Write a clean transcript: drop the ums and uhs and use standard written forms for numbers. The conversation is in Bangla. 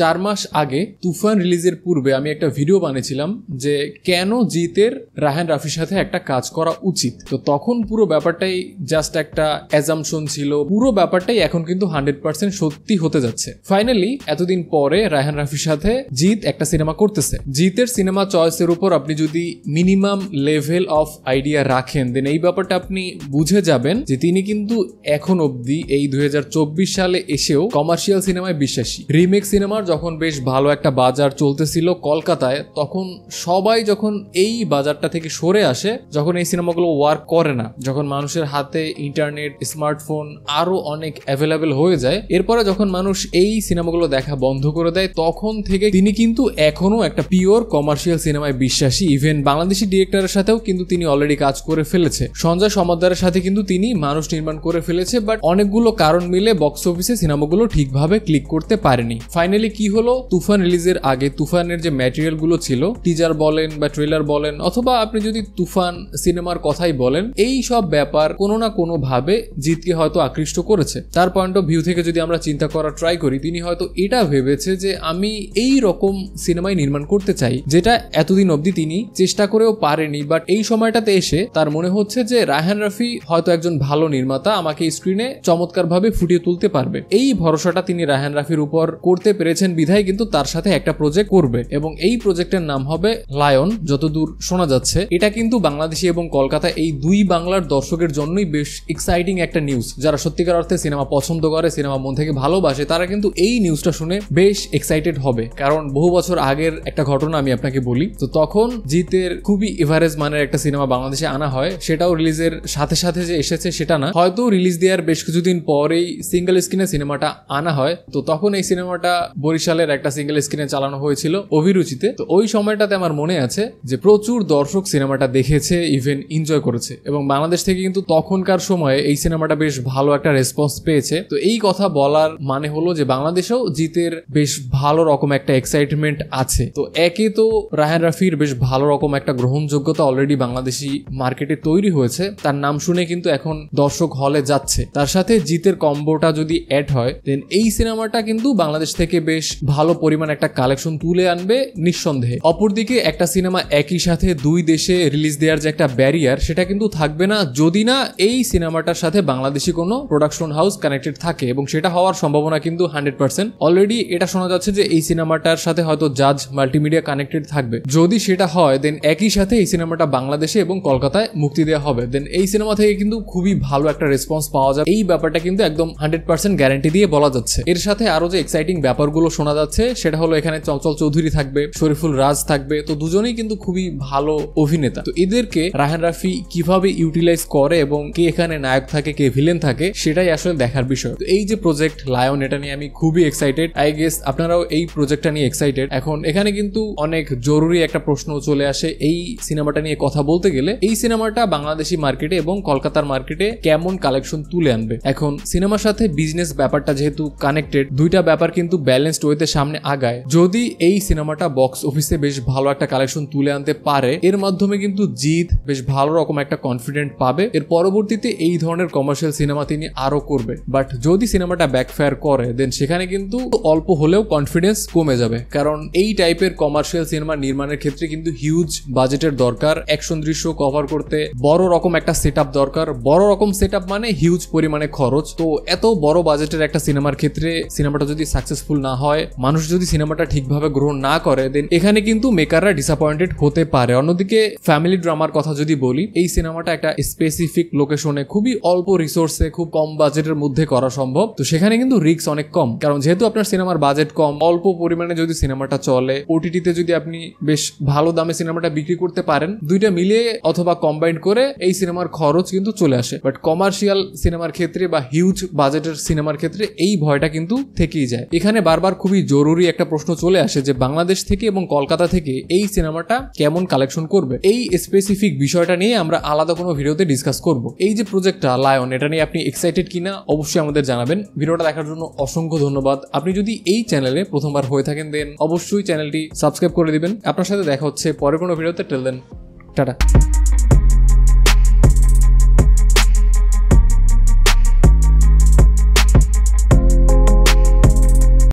4 মাস আগে তুফান রিলিজের পূর্বে আমি একটা ভিডিও বানিয়েছিলাম যে কেন জিতের রায়হান রাফির সাথে একটা কাজ করা উচিত। তো তখন পুরো ব্যাপারটাই জাস্ট একটা অ্যাজাম্পশন ছিল, পুরো ব্যাপারটাই এখন কিন্তু 100% সত্যি হতে যাচ্ছে। ফাইনালি এতদিন পরে রায়হান রাফির সাথে জিত একটা সিনেমা করতেছে। জিতের সিনেমা চয়েসের উপর আপনি যদি মিনিমাম লেভেল অফ আইডিয়া রাখেন দেন এই ব্যাপারটা আপনি বুঝে যাবেন যে তিনি কিন্তু এখন অবধি এই 2024 সালে এসেও কমার্শিয়াল সিনেমায় বিশ্বাসী। রিমেক সিনেমার যখন বেশ ভালো একটা বাজার চলতেছিল কলকাতায়, তখন সবাই যখন এই বাজারটা থেকে সরে আসে, যখন এই সিনেমাগুলো ওয়ার্ক করে না, যখন মানুষের হাতে ইন্টারনেট, স্মার্টফোন আরো অনেক অ্যাভেলেবেল হয়ে যায়, এরপরে যখন মানুষ এই সিনেমাগুলো দেখা বন্ধ করে দেয়, তখন থেকে তিনি কিন্তু এখনো একটা পিওর কমার্শিয়াল সিনেমায় বিশ্বাসী। ইভেন বাংলাদেশি ডিরেক্টরের সাথেও কিন্তু তিনি অলরেডি কাজ করে ফেলেছে। সঞ্জয় সমাদ্দারের সাথে কিন্তু তিনি মানুষ নির্মাণ করে ফেলেছে, বাট অনেকগুলো কারণ মিলে বক্স অফিসে সিনেমাগুলো ঠিকভাবে ক্লিক করতে পারেনি। ফাইনালি কি হলো, তুফান রিলিজের আগে তুফানের যে ম্যাটেরিয়াল গুলো ছিল, টিজার বলেন বা ট্রেলার বলেন অথবা আপনি যদি তুফান সিনেমার কথাই বলেন, এই সব ব্যাপার কোনো না কোনো ভাবে জিতকে হয়তো আকৃষ্ট করেছে। তার পয়েন্ট অফ ভিউ থেকে যদি আমরা চিন্তা করা ট্রাই করি, তিনি হয়তো এটা ভেবেছে যে আমি এই রকম সিনেমাই নির্মাণ করতে চাই, যেটা এতদিন অবধি তিনি চেষ্টা করেও পারেনি। বাট এই সময়টাতে এসে তার মনে হচ্ছে যে রায়হান রাফি হয়তো একজন ভালো নির্মাতা, আমাকে স্ক্রিনে চমৎকার ভাবে ফুটিয়ে তুলতে পারবে। এই ভরসাটা তিনি রায়হান রাফির উপর করতে পেরেছেন বিধায় কিন্তু তার সাথে একটা প্রজেক্ট করবে, এবং এই প্রজেক্টের নাম হবে লায়ন। যতদূর শোনা যাচ্ছে এটা কিন্তু বাংলাদেশি এবং কলকাতা এই দুই বাংলার দর্শকের জন্যই বেশ এক্সাইটিং একটা নিউজ। যারা সত্যিকার অর্থে সিনেমা পছন্দ করে, সিনেমা মন থেকে ভালোবাসে, তারা কিন্তু এই নিউজটা শুনে বেশ এক্সাইটেড হবে। কারণ বহু বছর আগের একটা ঘটনা আমি আপনাকে বলি। তো তখন জিতের খুবই এভারেজ মানের একটা সিনেমা বাংলাদেশে আনা হয়, সেটাও রিলিজের সাথে সাথে যে এসেছে সেটা না, হয়তো রিলিজ দেওয়ার বেশ কিছুদিন পরেই সিঙ্গেল স্ক্রিনে সিনেমাটা আনা হয়। তো তখন এই সিনেমাটা বরিশালের একটা সিঙ্গেল স্ক্রিনে চালানো হয়েছিল অভিরুচিতে। তো ওই সময়টাতে আমার মনে আছে যে প্রচুর দর্শক সিনেমাটা দেখেছে, ইভেন এনজয় করেছে, এবং বাংলাদেশ থেকে কিন্তু তখনকার সময়ে এই সিনেমাটা বেশ ভালো একটা রেসপন্স পেয়েছে। তো এই কথা বলার মানে হলো যে বাংলাদেশেও জিতের বেশ ভালো রকম একটা এক্সাইটমেন্ট আছে। তো একে তো রায়হান রাফির বেশ ভালো রকম একটা গ্রহণযোগ্যতা অলরেডি বাংলাদেশি মার্কেটে তৈরি হয়েছে, তার নাম শুনে কিন্তু এখন দর্শক হলে যাচ্ছে। তার সাথে জিতের কম্বোটা যদি অ্যাড হয় দেন এই সিনেমাটা কিন্তু বাংলাদেশ থেকে বেশ ভালো পরিমাণ একটা কালেকশন তুলে আনবে নিঃসন্দেহে। অপরদিকে একটা সিনেমা একই সাথে দুই দেশে রিলিজ দেওয়ার যে একটা ব্যারিয়ার, সেটা কিন্তু থাকবে না যদি না এই সিনেমাটার সাথে বাংলাদেশি কোনো প্রোডাকশন হাউস কানেক্টেড থাকে, এবং সেটা হওয়ার সম্ভাবনা কিন্তু 100%। অলরেডি এটা শোনা যাচ্ছে যে এই সিনেমাটার সাথে হয়তো জাজ মাল্টিমিডিয়া কানেক্টেড থাকবে। যদি সেটা হয় দেন একই সাথে এই সিনেমাটা বাংলাদেশে এবং কলকাতায় মুক্তি দেওয়া হবে, দেন এই সিনেমা থেকে কিন্তু খুবই ভালো একটা রেসপন্স পাওয়া যাবে। এই ব্যাপারটা কিন্তু একদম 100% গ্যারান্টি দিয়ে বলা যাচ্ছে। এর সাথে আরো যে এক্সাইটিং ব্যাপারগুলো শোনা যাচ্ছে সেটা হলো এখানে চঞ্চল চৌধুরী থাকবে, শরীফুল রাজ থাকবে। তো দুজনেই কিন্তু খুবই ভালো অভিনেতা। তো এদেরকে রায়হান রাফি কিভাবে ইউটিলাইজ করে এবং কে এখানে নায়ক থাকে কে ভিলেন থাকে সেটাই আসলে দেখার বিষয়। তো এই যে প্রজেক্ট লায়ন, এটা নিয়ে আমি খুবই এক্সাইটেড। আই গেস আপনারাও এই প্রজেক্টটা নিয়ে এক্সাইটেড। এখন এখানে কিন্তু অনেক জরুরি একটা প্রশ্ন চলে আসে এই সিনেমাটা নিয়ে কথা বলতে গেলে, এই সিনেমাটা বাংলাদেশি মার্কেটে এবং কলকাতার মার্কেটে কেমন কালেকশন তুলে আনবে। এখন সিনেমার সাথে বিজনেস ব্যাপারটা যেহেতু কানেক্টেড, দুইটা ব্যাপার কিন্তু ব্যালেন্সড ওয়েতে সামনে আগায়। যদি এই সিনেমাটা বক্স অফিসে বেশ ভালো একটা কালেকশন তুলে আনতে পারে, এর মাধ্যমে কিন্তু জিত বেশ ভালো রকম একটা কনফিডেন্ট পাবে। এর পরবর্তীতে এই ধরনের কমার্শিয়াল সিনেমা তিনি আরো করবে। বাট যদি সিনেমাটা ব্যাকফায়ার করে দেন সেখানে কিন্তু অল্প হলেও কনফিডেন্স কমে যাবে, কারণ এই টাইপের কমার্শিয়াল সিনেমা নির্মাণের ক্ষেত্রে কিন্তু হিউজ বাজেটের দরকার। অ্যাকশন দৃশ্য কভার করতে বড় রকম একটা সেটআপ দরকার। বড় রকম সেটআপ মানে হিউজ পরিমাণে খরচ। তো এত বড় বাজেটের একটা সিনেমার ক্ষেত্রে সিনেমাটা যদি সাকসেসফুল না হয়, মানুষ যদি সিনেমাটা ঠিকভাবে গ্রহণ না করে, দেন এখানে কিন্তু মেকাররা ডিসঅ্যাপয়েন্টেড হতে পারে। অন্যদিকে ফ্যামিলি ড্রামার কথা যদি বলি, এই সিনেমাটা একটা স্পেসিফিক লোকেশনে খুবই অল্প রিসোর্সে খুব কম বাজেটের মধ্যে করা সম্ভব। তো সেখানে কিন্তু রিস্ক অনেক কম, কারণ যেহেতু আপনার সিনেমার বাজেট কম, অল্প পরিমাণে যদি সিনেমাটা চলে, ওটিটিতে যদি আপনি বেশ ভালো দামে সিনেমাটা বিক্রি করতে পারেন, দুইটা মিলিয়ে অথবা কম্বাইন্ড করে এই সিনেমার খরচ কিন্তু চলে আসে। বাট কমার্শিয়াল সিনেমার ক্ষেত্রে বা হিউজ বাজেটের সিনেমার ক্ষেত্রে এই ভয়টা কিন্তু থেকেই যায়। এখানে বারবার খুবই জরুরি একটা প্রশ্ন চলে আসে যে বাংলাদেশ থেকে এবং কলকাতা থেকে এই সিনেমাটা কেমন কালেকশন করবে। এই স্পেসিফিক বিষয়টা নিয়ে আমরা আলাদা কোনো ভিডিওতে ডিসকাস করব। এই যে প্রজেক্টটা লায়ন, এটা নিয়ে আপনি এক্সাইটেড কিনা অবশ্যই আমাদের জানাবেন। ভিডিওটা দেখার জন্য অসংখ্য ধন্যবাদ। আপনি যদি এই চ্যানেলে প্রথমবার হয়ে থাকেন দেন অবশ্যই চ্যানেলটি সাবস্ক্রাইব করে দিবেন। আপনার সাথে দেখা হচ্ছে পরে কোনো ভিডিওতে। Till then, tata.